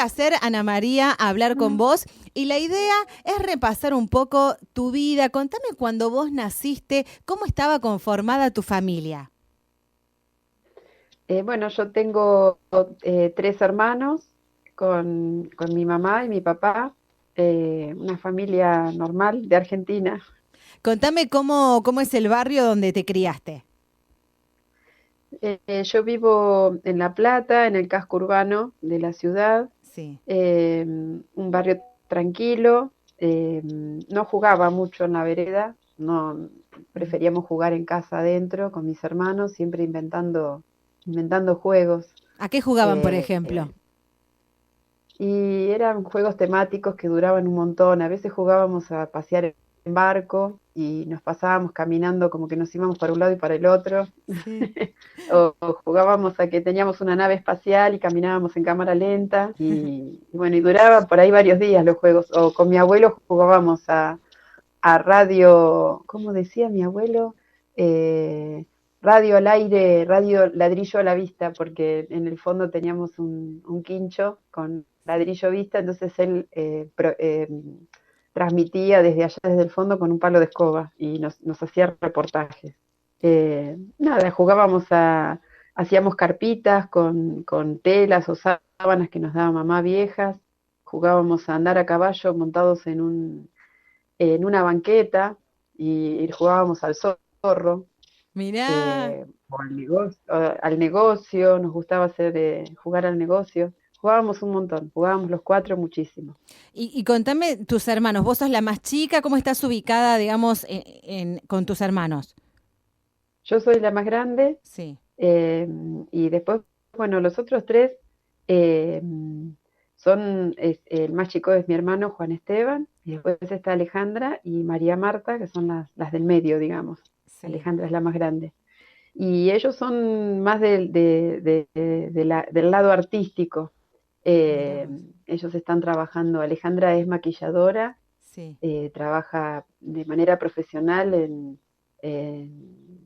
placer, Ana María, hablar con vos. Y la idea es repasar un poco tu vida. Contame cuando vos naciste, cómo estaba conformada tu familia. Bueno, yo tengo tres hermanos con mi mamá y mi papá, una familia normal de Argentina. Contame cómo es el barrio donde te criaste. Yo vivo en La Plata, en el casco urbano de la ciudad, Sí. un barrio tranquilo. No jugaba mucho en la vereda, no Mm. preferíamos jugar en casa adentro con mis hermanos, siempre inventando juegos. ¿A qué jugaban, por Eh, ejemplo? Y eran juegos temáticos que duraban un montón. A veces jugábamos a pasear en barco y nos pasábamos caminando como que nos íbamos para un lado y para el otro. Sí. O jugábamos a que teníamos una nave espacial y caminábamos en cámara lenta. Y bueno, y duraba por ahí varios días los juegos. O con mi abuelo jugábamos a radio, ¿cómo decía mi abuelo? Eh, Radio al aire, radio ladrillo a la vista, porque en el fondo teníamos un quincho con ladrillo vista, entonces él transmitía desde allá, desde el fondo, con un palo de escoba y nos hacía reportajes. Nada, hacíamos carpitas con telas o sábanas que nos daba mamá viejas, jugábamos a andar a caballo montados en una banqueta y jugábamos al zorro, Mirá. al negocio, nos gustaba jugar al negocio. Jugábamos un montón, jugábamos los cuatro muchísimo. Y contame tus hermanos. Vos sos la más chica. ¿Cómo estás ubicada, digamos, con tus hermanos? Yo soy la más grande Sí. eh, y después, bueno, los otros tres eh, el más chico es mi hermano Juan Esteban, y después está Alejandra y María Marta, que son las del medio, digamos. Sí. Alejandra es la más grande. Y ellos son más del lado artístico. Mirá Eh, vos. Ellos están trabajando, Alejandra es maquilladora, Sí. trabaja de manera profesional en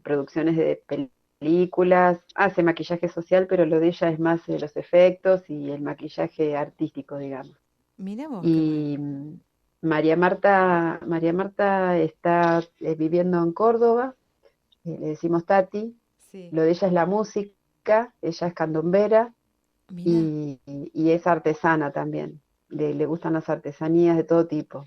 producciones de películas, hace maquillaje social, pero lo de ella es más los efectos y el maquillaje artístico, digamos. Mirá vos, qué bueno. Y María Marta está viviendo en Córdoba, le decimos Tati, Sí. lo de ella es la música, ella es candombera Mirá. y es artesana también. Le gustan las artesanías de todo tipo.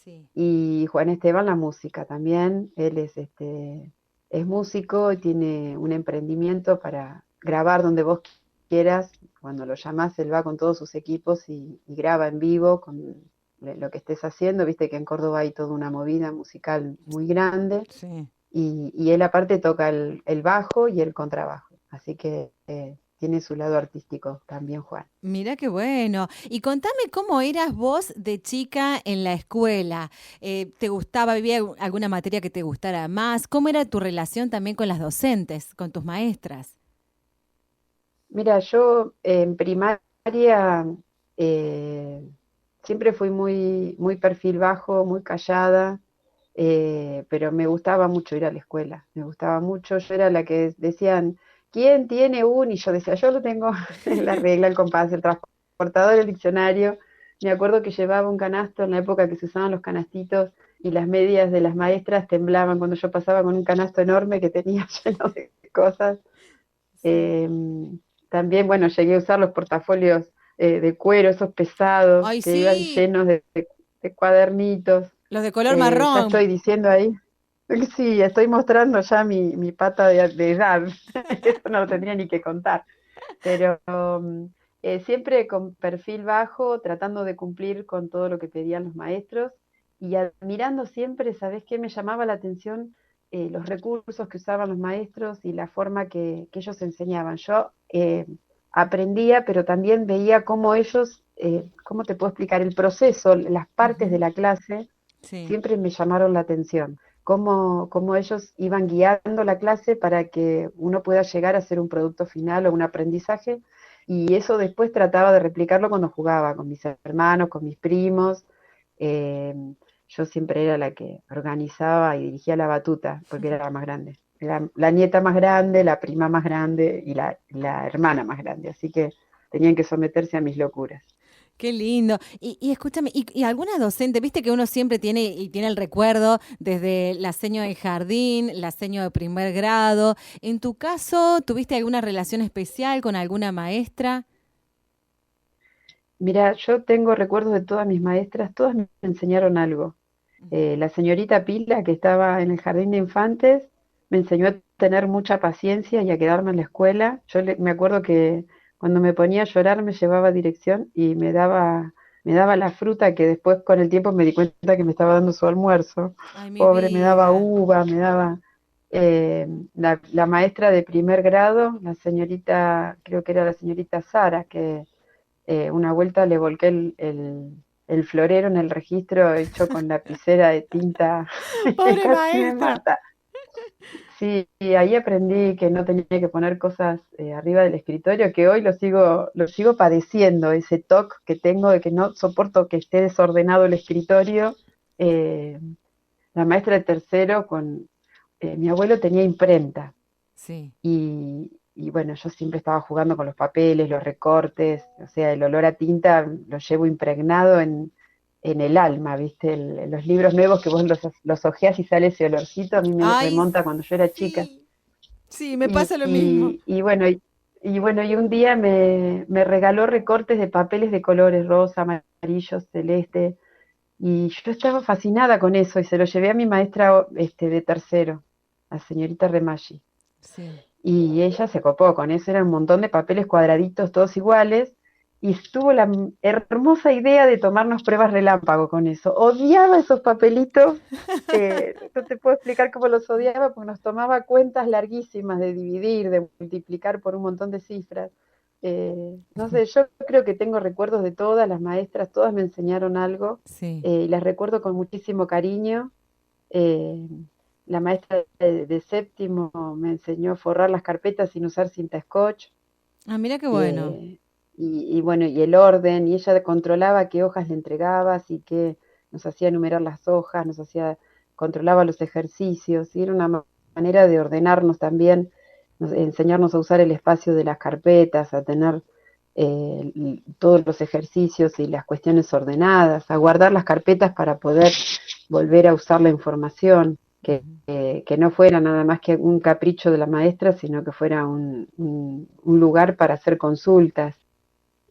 Sí. Y Juan Esteban la música también. Él es músico y tiene un emprendimiento para grabar donde vos quieras. Cuando lo llamás, él va con todos sus equipos y graba en vivo con lo que estés haciendo. Viste que en Córdoba hay toda una movida musical muy grande Sí. y él aparte toca el bajo y el contrabajo. Así que tiene su lado artístico también, Juan. Mirá qué bueno. Y contame cómo eras vos de chica en la escuela. ¿Te gustaba, había alguna materia que te gustara más? ¿Cómo era tu relación también con las docentes, con tus maestras? Mira, yo en primaria eh, siempre fui muy perfil bajo, muy callada, pero me gustaba mucho ir a la escuela, me gustaba mucho. Yo era la que decían, ¿quién tiene un? Y yo decía, yo lo tengo, la regla, el compás, el transportador, el diccionario. Me acuerdo que llevaba un canasto en la época que se usaban los canastitos y las medias de las maestras temblaban cuando yo pasaba con un canasto enorme que tenía lleno de cosas. Sí. Eh, También, bueno, llegué a usar los portafolios de cuero, esos pesados, Ay, que iban sí, llenos de cuadernitos. los de color Ya marrón. estoy diciendo ahí. Sí, estoy mostrando ya mi pata de edad. Eso no lo tendría ni que contar. Pero siempre con perfil bajo, tratando de cumplir con todo lo que pedían los maestros y admirando siempre, ¿sabes qué? Me llamaba la atención los recursos que usaban los maestros y la forma que ellos enseñaban. Yo aprendía, pero también veía cómo ellos, ¿cómo te puedo explicar? El proceso, las partes de Ujú. la clase Sí. siempre me llamaron la atención. Cómo ellos iban guiando la clase para que uno pueda llegar a ser un producto final o un aprendizaje, y eso después trataba de replicarlo cuando jugaba con mis hermanos, con mis primos. Eh, yo siempre era la que organizaba y dirigía la batuta, porque era la más grande. Era la nieta más grande, la prima más grande y la hermana más grande, así que tenían que someterse a mis locuras. Qué lindo. Y escúchame, y alguna docente, viste que uno siempre tiene y tiene el recuerdo desde la seño del jardín, la seño de primer grado. En tu caso, ¿tuviste alguna relación especial con alguna maestra? Mira, yo tengo recuerdos de todas mis maestras, todas me enseñaron algo. Ujú. La señorita Pila, que estaba en el jardín de infantes, me enseñó a tener mucha paciencia y a quedarme en la escuela. Me acuerdo que cuando me ponía a llorar me llevaba a dirección y me daba la fruta que después con el tiempo me di cuenta que me estaba dando su almuerzo. Ay, mi Pobre, me daba vida. uva, me daba... la maestra de primer grado, la señorita, creo que era la señorita Sara, que una vuelta le volqué el florero en el registro hecho con lapicera de tinta, que Pobre casi me maestra. mata. Sí, y ahí aprendí que no tenía que poner cosas arriba del escritorio, que hoy lo sigo padeciendo, ese toque que tengo de que no soporto que esté desordenado el escritorio. Eh, la maestra de tercero mi abuelo tenía imprenta Sí. y bueno, yo siempre estaba jugando con los papeles, los recortes, o sea, el olor a tinta lo llevo impregnado en el alma, ¿viste? Los libros nuevos que vos los hojeás y sale ese olorcito, a mí me Ay, remonta cuando yo era chica. sí. Sí, me pasa lo mismo. Y bueno, y un día me regaló recortes de papeles de colores rosa, amarillo, celeste, y yo estaba fascinada con eso y se lo llevé a mi maestra de tercero, la señorita Remaggi. Sí. Y ella se copó con eso, eran un montón de papeles cuadraditos, todos iguales, y tuvo la hermosa idea de tomarnos pruebas relámpago con eso. Odiaba esos papelitos, no te puedo explicar cómo los odiaba, porque nos tomaba cuentas larguísimas de dividir, de multiplicar por un montón de cifras. No sé, yo creo que tengo recuerdos de todas las maestras, todas me enseñaron algo, Sí. y las recuerdo con muchísimo cariño. Eh, la maestra de séptimo me enseñó a forrar las carpetas sin usar cinta scotch, Ah, mira qué bueno. eh, y bueno, y el orden, y ella controlaba qué hojas le entregabas y qué nos hacía enumerar las hojas, controlaba los ejercicios, y era una manera de ordenarnos también, enseñarnos a usar el espacio de las carpetas, a tener todos los ejercicios y las cuestiones ordenadas, a guardar las carpetas para poder volver a usar la información, Ujú. que no fuera nada más que un capricho de la maestra, sino que fuera un lugar para hacer consultas.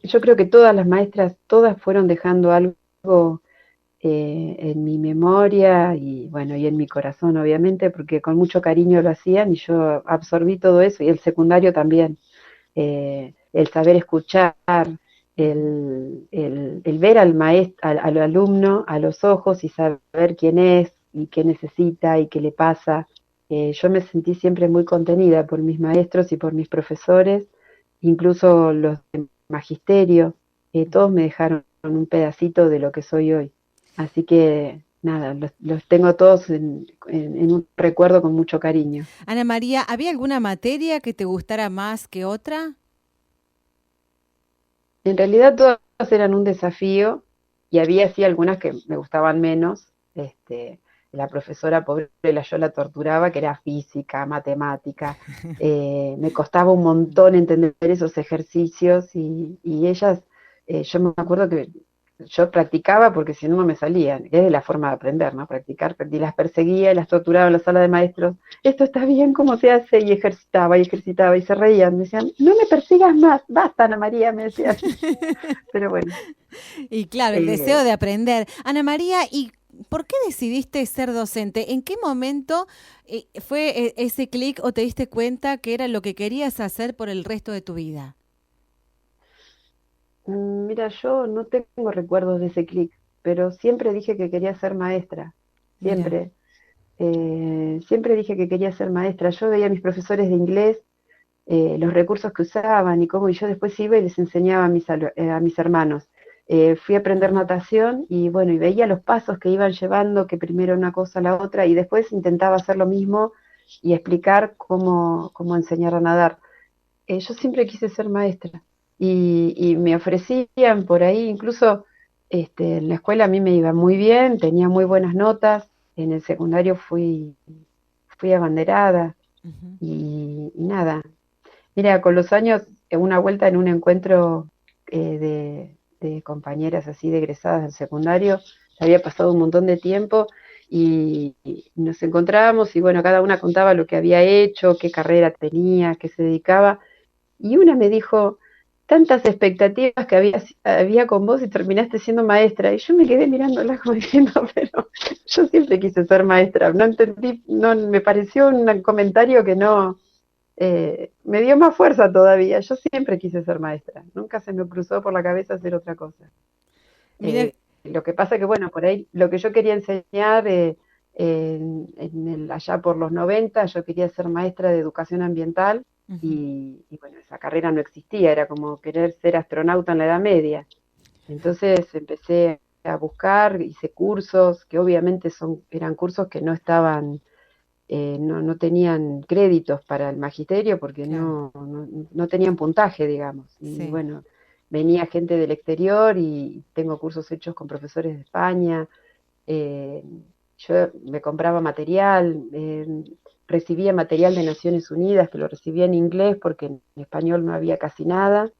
Yo creo que todas las maestras, todas fueron dejando algo en mi memoria y bueno, y en mi corazón, obviamente, porque con mucho cariño lo hacían y yo absorbí todo eso, y el secundario también, el saber escuchar, Ujú. el ver al maestro, al alumno a los ojos y saber quién es y qué necesita y qué le pasa. Yo me sentí siempre muy contenida por mis maestros y por mis profesores, incluso los de magisterio, todos me dejaron un pedacito de lo que soy hoy. Así que nada, los tengo todos en un recuerdo con mucho cariño. Ana María, ¿había alguna materia que te gustara más que otra? En realidad todas eran un desafío y había así algunas que me gustaban menos. La profesora pobre, yo la torturaba, que era física, matemática. Me costaba un montón entender esos ejercicios y ellas, yo me acuerdo que yo practicaba porque si no, no me salían. Es la forma de aprender, ¿no? Practicar, y las perseguía y las torturaba en la sala de maestros. Esto está bien, ¿cómo se hace? Y ejercitaba y se reían. Me decían, no me persigas más, basta, Ana María, me decían. Pero bueno, Y claro, el deseo eh, de aprender. Ana María, ¿y por qué decidiste ser docente? ¿En qué momento fue ese clic o te diste cuenta que era lo que querías hacer por el resto de tu vida? mira, yo no tengo recuerdos de ese clic, pero siempre dije que quería ser maestra, Mira. siempre. Siempre dije que quería ser maestra. Yo veía a mis profesores de inglés, los recursos que usaban y cómo, y yo después iba y les enseñaba a mis hermanos. Fui a aprender Ujú. natación y bueno, y veía los pasos que iban llevando, que primero una cosa a la otra, y después intentaba hacer lo mismo y explicar cómo enseñar a nadar. Yo siempre quise ser maestra y me ofrecían por ahí, incluso en la escuela a mí me iba muy bien, tenía muy buenas notas, en el secundario fui abanderada Ujú. y nada. Mira, con los años, una vuelta en un encuentro de compañeras así de egresadas del secundario, ya había pasado un montón de tiempo y nos encontrábamos y bueno, cada una contaba lo que había hecho, qué carrera tenía, qué se dedicaba, y una me dijo, tantas expectativas que había con vos y terminaste siendo maestra. Y yo me quedé mirándola como diciendo, pero yo siempre quise ser maestra. No entendí, no, me pareció un comentario que no, me dio más fuerza todavía. Yo siempre quise ser maestra. Nunca se me cruzó por la cabeza hacer otra cosa. Mira, Lo que pasa que, bueno, por ahí lo que yo quería enseñar allá por los 90 yo quería ser maestra de educación ambiental ujú, y, bueno, esa carrera no existía, era como querer ser astronauta en la Edad Media. Entonces empecé a buscar, hice cursos, que obviamente eran cursos que no estaban, no tenían créditos para el magisterio porque claro, no tenían puntaje, digamos. Y sí. bueno, venía gente del exterior y tengo cursos hechos con profesores de España. eh, yo me compraba material, recibía material de Naciones Unidas, que lo recibía en inglés porque en español no había casi nada,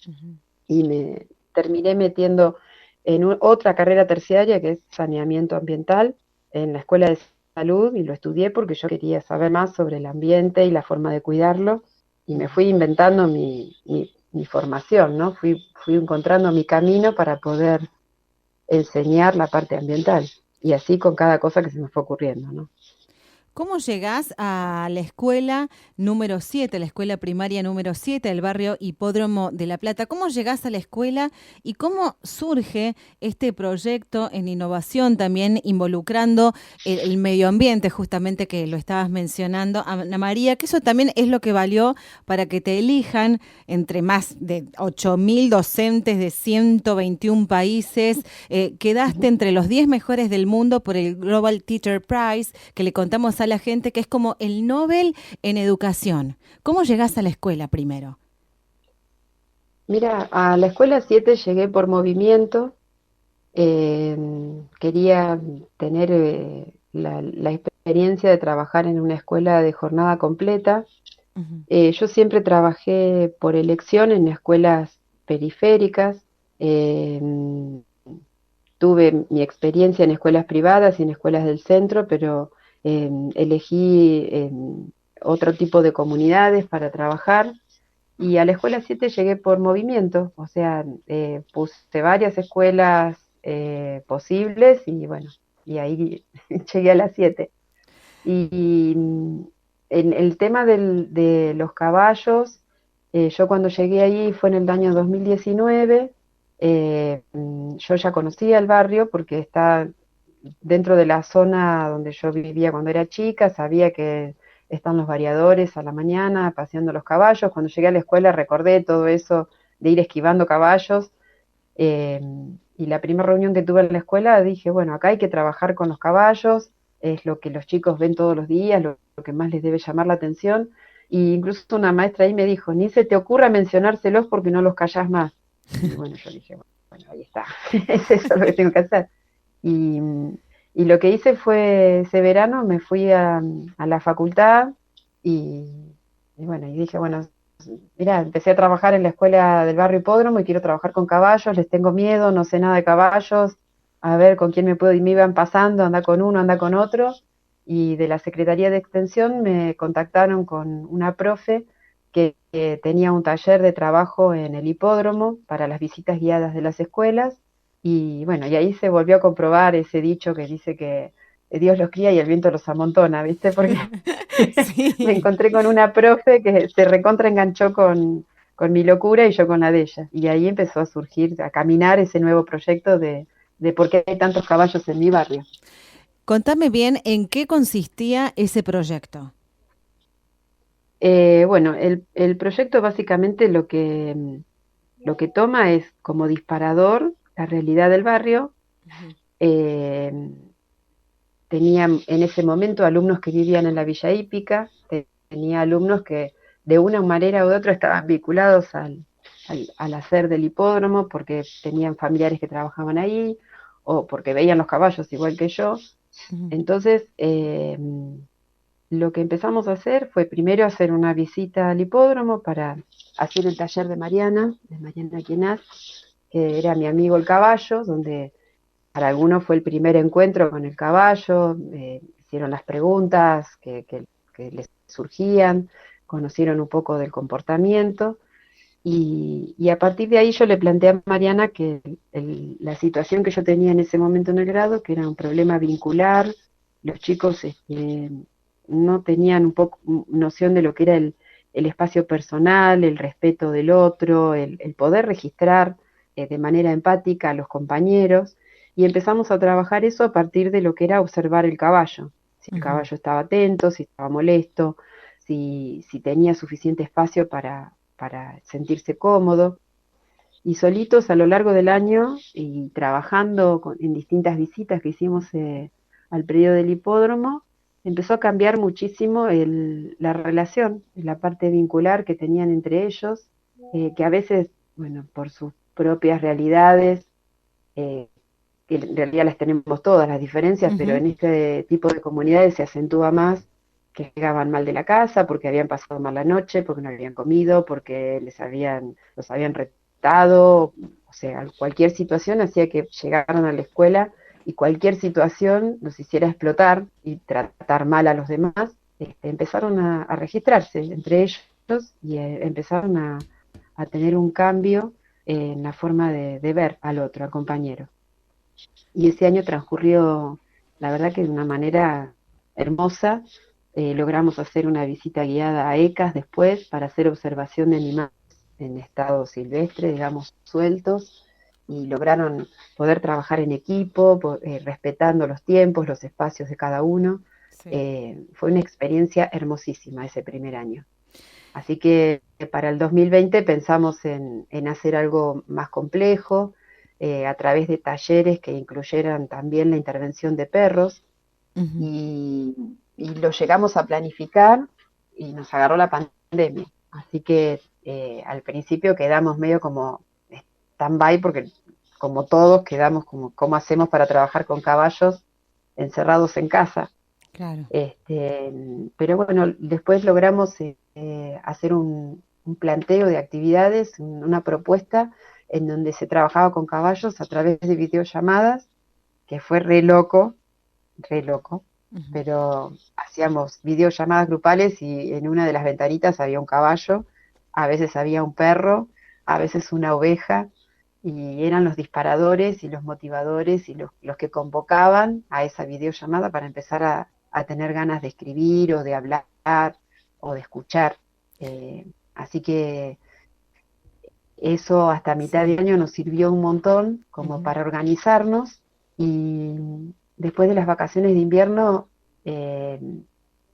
Ujú. y me terminé metiendo en otra carrera terciaria que es saneamiento ambiental en la Escuela de Salud y lo estudié porque yo quería saber más sobre el ambiente y la forma de cuidarlo y me fui inventando mi formación, ¿no? Fui encontrando mi camino para poder enseñar la parte ambiental y así con cada cosa que se me fue ocurriendo, ¿no? ¿Cómo llegás a la escuela número 7, la escuela primaria número 7 del barrio Hipódromo de La Plata? ¿Cómo llegás a la escuela y cómo surge este proyecto en innovación también involucrando el medio ambiente, justamente que lo estabas mencionando, Ana María, que eso también es lo que valió para que te elijan entre más de 8.000 docentes de 121 países, quedaste Ujú. entre los 10 mejores del mundo por el Global Teacher Prize, que le contamos a la gente que es como el Nobel en educación. ¿Cómo llegás a la escuela primero? Mira, a la escuela 7 llegué por movimiento. Quería tener la experiencia de trabajar en una escuela de jornada completa. Ujú. Yo siempre trabajé por elección en escuelas periféricas. eh, Tuve mi experiencia en escuelas privadas y en escuelas del centro, pero elegí otro tipo de comunidades para trabajar. Y a la escuela 7 llegué por movimiento, o sea, puse varias escuelas posibles y bueno, y ahí llegué a las 7. Y en el tema de los caballos, yo cuando llegué ahí fue en el año 2019. Yo ya conocía el barrio porque está dentro de la zona donde yo vivía cuando era chica, sabía que están los variadores a la mañana paseando los caballos. Cuando llegué a la escuela recordé todo eso de ir esquivando caballos. eh, y la primera reunión que tuve en la escuela dije, bueno, acá hay que trabajar con los caballos, es lo que los chicos ven todos los días, lo que más les debe llamar la atención. Y incluso una maestra ahí me dijo, ni se te ocurra mencionárselos porque no los callás más. Y bueno, yo dije, bueno, ahí está, es eso lo que tengo que hacer. Y, y lo que hice fue, ese verano me fui a la facultad y bueno, y dije, bueno, mira, empecé a trabajar en la escuela del barrio Hipódromo y quiero trabajar con caballos, les tengo miedo, no sé nada de caballos, a ver con quién me puedo, y me iban pasando, anda con uno, anda con otro, y de la Secretaría de Extensión me contactaron con una profe que tenía un taller de trabajo en el hipódromo para las visitas guiadas de las escuelas, y bueno, y ahí se volvió a comprobar ese dicho que dice que Dios los cría y el viento los amontona, ¿viste? Porque me Sí. encontré con una profe que se recontra enganchó con mi locura y yo con la de ella. Y ahí empezó a surgir, a caminar ese nuevo proyecto de por qué hay tantos caballos en mi barrio. Contame bien en qué consistía ese proyecto. Bueno, el proyecto básicamente lo que toma es como disparador la realidad del barrio. Ujú. Eh, Tenía en ese momento alumnos que vivían en la Villa Hípica, tenía alumnos que de una manera u otra estaban vinculados al hacer del hipódromo porque tenían familiares que trabajaban ahí o porque veían los caballos igual que yo. Ujú. Entonces, lo que empezamos a hacer fue primero hacer una visita al hipódromo para hacer el taller de Mariana Quinás, que era mi amigo el caballo, donde para algunos fue el primer encuentro con el caballo, hicieron las preguntas que les surgían, conocieron un poco del comportamiento y a partir de ahí yo le planteé a Mariana que la situación que yo tenía en ese momento en el grado, que era un problema vincular, los chicos no tenían un poco noción de lo que era el espacio personal, el respeto del otro, el poder registrar de manera empática a los compañeros, y empezamos a trabajar eso a partir de lo que era observar el caballo, si el Ujú. caballo estaba atento, si estaba molesto, si tenía suficiente espacio para sentirse cómodo. Y solitos a lo largo del año y trabajando en distintas visitas que hicimos al predio del hipódromo, empezó a cambiar muchísimo la relación, la parte vincular que tenían entre ellos, que a veces, bueno, por sus propias realidades, eh, que en realidad las tenemos todas las diferencias, pero Ujú. en este tipo de comunidades se acentúa más que llegaban mal de la casa, porque habían pasado mal la noche, porque no habían comido, porque los habían retado, o sea, cualquier situación hacía que llegaran a la escuela y cualquier situación los hiciera explotar y tratar mal a los demás. Empezaron a registrarse entre ellos y empezaron a tener un cambio en la forma de ver al otro, al compañero. Y ese año transcurrió, la verdad que de una manera hermosa. Logramos hacer una visita guiada a ECAS después para hacer observación de animales en estado silvestre, digamos, sueltos, y lograron poder trabajar en equipo, respetando los tiempos, los espacios de cada uno. Sí. Fue una experiencia hermosísima ese primer año. Así que para el 2020 pensamos en hacer algo más complejo, a través de talleres que incluyeran también la intervención de perros, Ujú. y lo llegamos a planificar y nos agarró la pandemia. Así que al principio quedamos medio como stand-by porque como todos quedamos como cómo hacemos para trabajar con caballos encerrados en casa. Claro. Este, pero bueno, después logramos hacer un planteo de actividades, una propuesta en donde se trabajaba con caballos a través de videollamadas, que fue re loco, Ujú. pero hacíamos videollamadas grupales y en una de las ventanitas había un caballo, a veces había un perro, a veces una oveja, y eran los disparadores y los motivadores y los que convocaban a esa videollamada para empezar a tener ganas de escribir o de hablar o de escuchar. Así que eso hasta mitad de Sí. año nos sirvió un montón como Ujú. para organizarnos, y después de las vacaciones de invierno eh,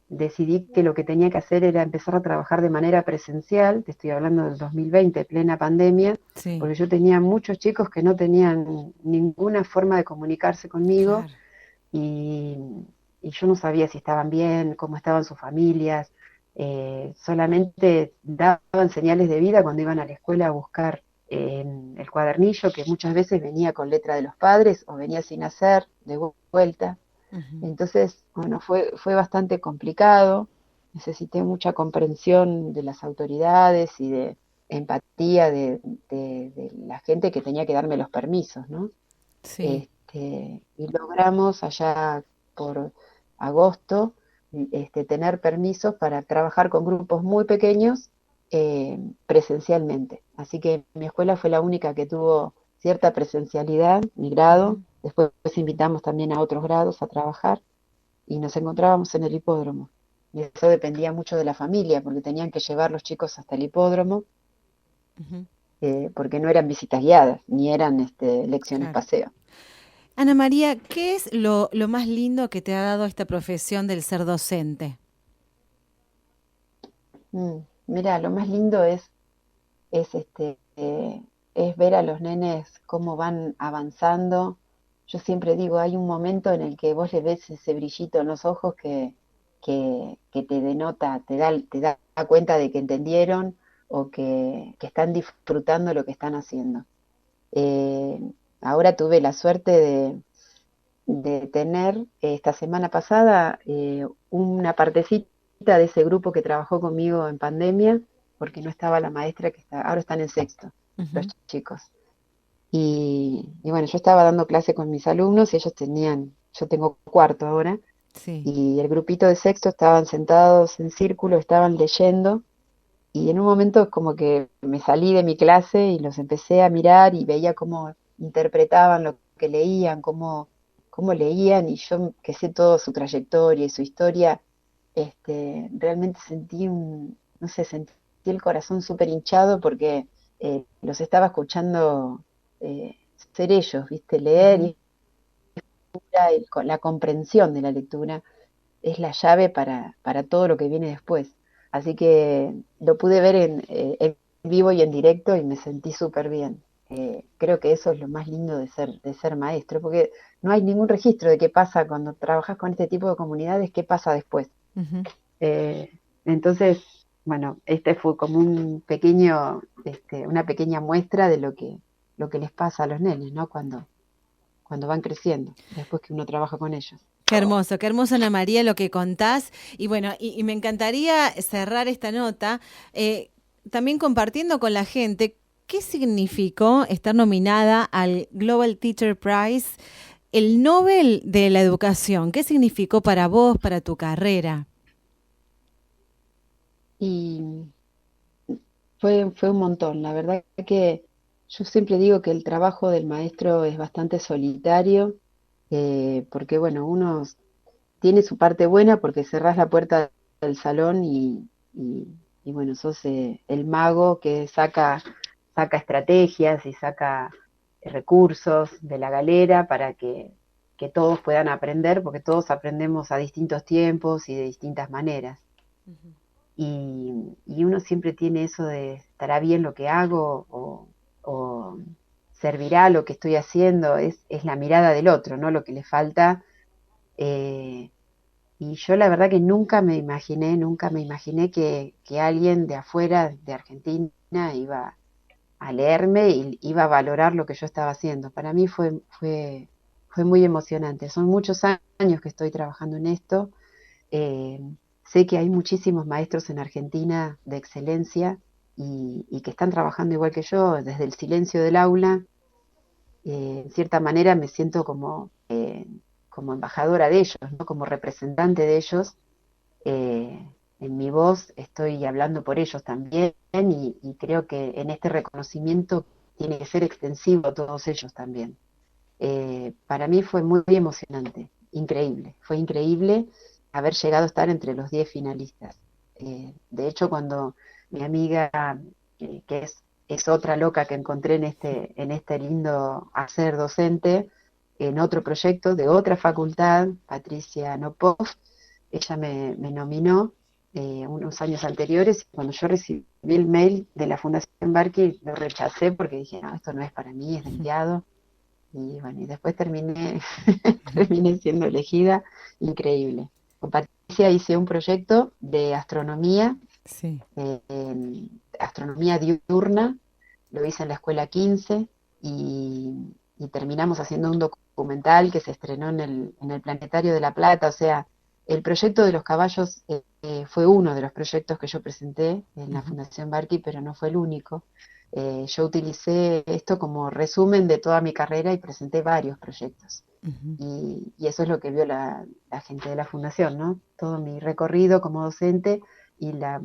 decidí que lo que tenía que hacer era empezar a trabajar de manera presencial. Te estoy hablando del 2020, plena pandemia, Sí. porque yo tenía muchos chicos que no tenían ninguna forma de comunicarse conmigo, Claro. y, y yo no sabía si estaban bien, cómo estaban sus familias. Solamente daban señales de vida cuando iban a la escuela a buscar el cuadernillo, que muchas veces venía con letra de los padres o venía sin hacer, de vuelta. Ujú. Entonces, bueno, fue bastante complicado. Necesité mucha comprensión de las autoridades y de empatía de la gente que tenía que darme los permisos, ¿no? Sí. Y logramos allá por agosto tener permisos para trabajar con grupos muy pequeños presencialmente. Así que mi escuela fue la única que tuvo cierta presencialidad, mi grado. Ujú. Después invitamos también a otros grados a trabajar y nos encontrábamos en el hipódromo. Y eso dependía mucho de la familia, porque tenían que llevar los chicos hasta el hipódromo, Ujú. porque no eran visitas guiadas, ni eran lecciones Claro. paseo. Ana María, ¿qué es lo más lindo que te ha dado esta profesión del ser docente? Mira, lo más lindo es es ver a los nenes cómo van avanzando. Yo siempre digo, hay un momento en el que vos le ves ese brillito en los ojos que te denota, te da cuenta de que entendieron o que están disfrutando lo que están haciendo. Eh, Ahora tuve la suerte de tener esta semana pasada una partecita de ese grupo que trabajó conmigo en pandemia, porque no estaba la maestra que está, ahora están en sexto, los Ujú. chicos. Y bueno, yo estaba dando clase con mis alumnos y ellos yo tengo cuarto ahora, Sí. y el grupito de sexto estaban sentados en círculo, estaban leyendo, y en un momento como que me salí de mi clase y los empecé a mirar y veía cómo interpretaban lo que leían, cómo leían, y yo que sé toda su trayectoria y su historia, realmente no sé, sentí el corazón súper hinchado porque los estaba escuchando eh, ser ellos, ¿viste? Leer Ujú. y la comprensión de la lectura es la llave para todo lo que viene después. Así que lo pude ver en vivo y en directo y me sentí súper bien. Creo que eso es lo más lindo de ser maestro, porque no hay ningún registro de qué pasa cuando trabajas con este tipo de comunidades, qué pasa después. Ujú. Entonces, bueno, este fue como una pequeña muestra de lo que les pasa a los nenes, ¿no? Cuando van creciendo, después que uno trabaja con ellos. Qué hermoso Ana María lo que contás. Y bueno, y me encantaría cerrar esta nota también compartiendo con la gente qué significó estar nominada al Global Teacher Prize, el Nobel de la Educación. ¿Qué significó para vos, para tu carrera? Y fue un montón. La verdad que yo siempre digo que el trabajo del maestro es bastante solitario, porque bueno, uno tiene su parte buena porque cerrás la puerta del salón y bueno, sos el mago que saca estrategias y saca recursos de la galera para que todos puedan aprender, porque todos aprendemos a distintos tiempos y de distintas maneras. Y uno siempre tiene eso de, ¿estará bien lo que hago? O servirá lo que estoy haciendo? Es la mirada del otro, ¿no? Lo que le falta. eh, y yo la verdad que nunca me imaginé que alguien de afuera, de Argentina, iba a leerme y iba a valorar lo que yo estaba haciendo. Para mí fue muy emocionante. Son muchos años que estoy trabajando en esto. eh, Sé que hay muchísimos maestros en Argentina de excelencia y que están trabajando igual que yo, desde el silencio del aula. En cierta manera me siento como embajadora de ellos, ¿no? Como representante de ellos. En mi voz estoy hablando por ellos también y creo que en este reconocimiento tiene que ser extensivo a todos ellos también. Para mí fue muy emocionante, increíble, fue increíble haber llegado a estar entre los 10 finalistas. De hecho, cuando mi amiga, es otra loca que encontré en este lindo hacer docente, en otro proyecto de otra facultad, Patricia Nopov, ella me nominó unos años anteriores, y cuando yo recibí el mail de la Fundación Barky lo rechacé porque dije, no, esto no es para mí, es de enviado. Y bueno, y después terminé siendo elegida, increíble. Con Patricia hice un proyecto de astronomía, Sí. astronomía diurna, lo hice en la escuela 15 y terminamos haciendo un documental que se estrenó en el Planetario de La Plata. O sea, el proyecto de los caballos fue uno de los proyectos que yo presenté en la Ujú. Fundación Barky, pero no fue el único. Yo utilicé esto como resumen de toda mi carrera y presenté varios proyectos. Ujú. Y eso es lo que vio la gente de la fundación, ¿no? Todo mi recorrido como docente y la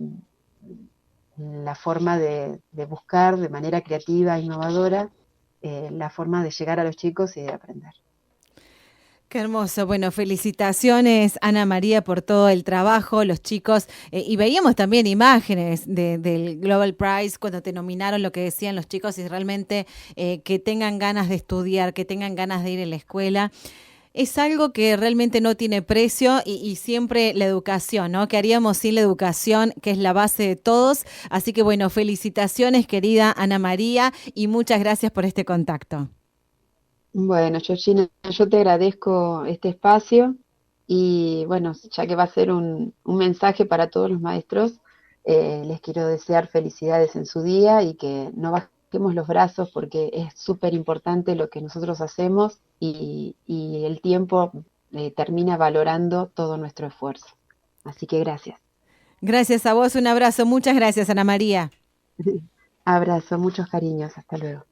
forma de buscar de manera creativa, innovadora, la forma de llegar a los chicos y de aprender. Qué hermoso. Bueno, felicitaciones, Ana María, por todo el trabajo, los chicos. Y veíamos también imágenes del Global Prize cuando te nominaron, lo que decían los chicos, y realmente que tengan ganas de estudiar, que tengan ganas de ir a la escuela. Es algo que realmente no tiene precio y siempre la educación, ¿no? ¿Qué haríamos sin la educación, que es la base de todos? Así que bueno, felicitaciones, querida Ana María, y muchas gracias por este contacto. Bueno, Georgina, yo te agradezco este espacio y bueno, ya que va a ser un mensaje para todos los maestros, les quiero desear felicidades en su día y que no bajemos los brazos porque es súper importante lo que nosotros hacemos y el tiempo termina valorando todo nuestro esfuerzo. Así que gracias. Gracias a vos, un abrazo. Muchas gracias, Ana María. Abrazo, muchos cariños, hasta luego.